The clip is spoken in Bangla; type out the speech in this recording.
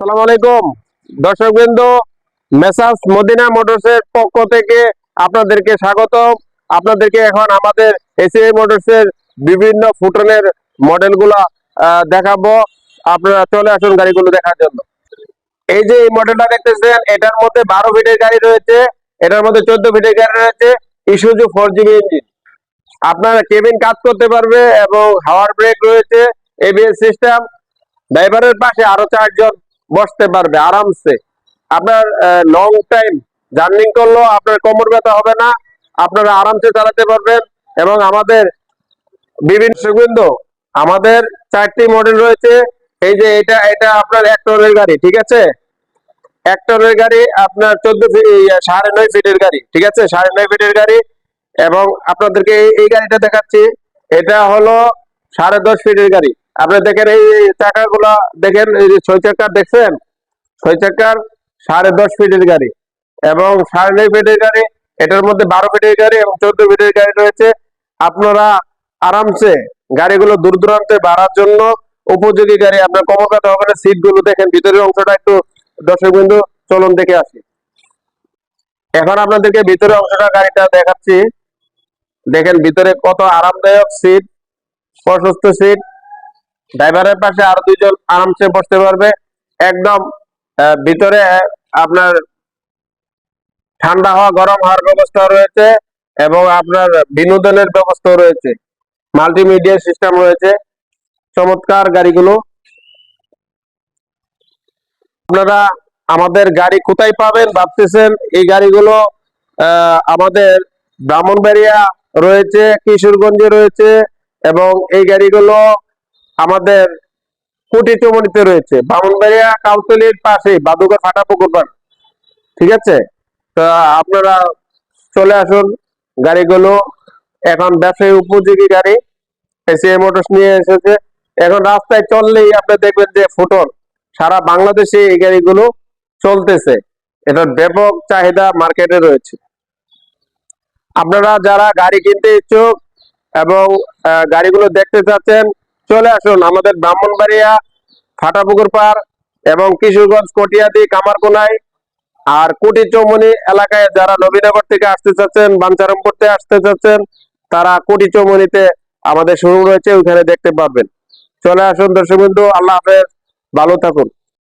সালাম আলাইকুম দর্শকবৃন্দ, মেসার্স মদিনা মোটরসের পক্ষ থেকে আপনাদেরকে স্বাগতম। আপনাদেরকে এখন আমাদের এসিআই মোটরসের বিভিন্ন ফুটনের মডেলগুলা দেখাবো। আপনারা চলে আসুন গাড়িগুলো দেখার জন্য। এই যে এই মডেলটা দেখতেছেন, এটার মধ্যে 12 ফিটের গাড়ি রয়েছে, এটার মধ্যে 14 ফিটের গাড়ি রয়েছে, ইসুজু 4GB ইঞ্জিন। আপনার কেবিন কাজ করতে পারবে এবং হাওয়ার ব্রেক রয়েছে, এবিএস সিস্টেম। ড্রাইভারের পাশে আরো 4 জন বসতে পারবে আরামসে। আপনার লং টাইম জার্নি করলেও আপনার কোমর ব্যথা হবে না, আপনারা আরামসে চালাতে পারবেন। এবং আমাদের বিভিন্ন সুবিধা, আমাদের 4টি মডেল রয়েছে। এই যে এটা এটা আপনার 1 টনের গাড়ি, ঠিক আছে? 1 টনের গাড়ি আপনার 14 ফিট, 9.5 ফিটের গাড়ি, ঠিক আছে? 9.5 ফিটের গাড়ি। এবং আপনাদেরকে এই গাড়িটা দেখাচ্ছি, এটা হলো 10.5 ফিটের গাড়ি। আপনি দেখেন এই চাকাগুলা, দেখেন এই যে 6 চাকার দেখছেন, 6 চাকার 10.5 ফিটের গাড়ি এবং 9.5 ফিটের গাড়ি। এটার মধ্যে 12 ফিটের গাড়ি এবং 14 ফিটের গাড়ি রয়েছে। আপনারা আরামসে গাড়িগুলো দূর দূরান্তে ভাড়ার জন্য উপযোগী গাড়ি। আপনার কোমর ব্যথা হবে না। সিট গুলো দেখেন, ভিতরের অংশটা একটু দর্শক বিন্দু চলুন দেখে আসি। এখন আপনাদেরকে ভিতরের অংশটা গাড়িটা দেখাচ্ছি। দেখেন ভিতরে কত আরামদায়ক সিট, প্রশস্ত সিট। ড্রাইভারের পাশে আরো 2 জন আরামসে বসতে পারবে। একদম ভিতরে আপনার ঠান্ডা হওয়া গরম হওয়ার ব্যবস্থা রয়েছে এবং আপনার বিনোদনের ব্যবস্থা রয়েছে, মাল্টিমিডিয়া সিস্টেম রয়েছে। চমৎকার গাড়িগুলো। আপনারা আমাদের গাড়ি কোথায় পাবেন ভাবতেছেন? এই গাড়িগুলো আমাদের ব্রাহ্মণবাড়িয়া রয়েছে, কিশোরগঞ্জে রয়েছে এবং এই গাড়িগুলো আমাদের কুটিচমনিতে রয়েছে, ব্রাহ্মণবাড়িয়া কাউন্সিলের পাশে বাদুকা ফাটা পুকুর পাড়, ঠিক আছে? তো আপনারা চলে আসুন। গাড়িগুলো এখন ব্যবসায়ী উপযোগী গাড়ি এসিআই মোটরস নিয়ে এসেছে। এখন রাস্তায় চললেই আপনি দেখবেন যে ফুটন, সারা বাংলাদেশে এই গাড়িগুলো চলতেছে। এটার ব্যাপক চাহিদা মার্কেটে রয়েছে। আপনারা যারা গাড়ি কিনতে ইচ্ছুক এবং গাড়িগুলো দেখতে চাচ্ছেন, চলে আসুন আমাদের ব্রাহ্মণবাড়িয়া ফাটাপুকুর পাড় এবং কিশোরগঞ্জ কটিয়াদি কামারকোনায় আর কুটি চৌমনি এলাকায় যারা নবীনগর থেকে আসতে চাচ্ছেন, বাঞ্চারাম করতে আসতে চাচ্ছেন, তারা কুটি চৌমনিতে আমাদের শোরুম রয়েছে, ওইখানে দেখতে পারবেন। চলে আসুন দর্শক বন্ধু। আল্লাহ হাফেজ, ভালো থাকুন।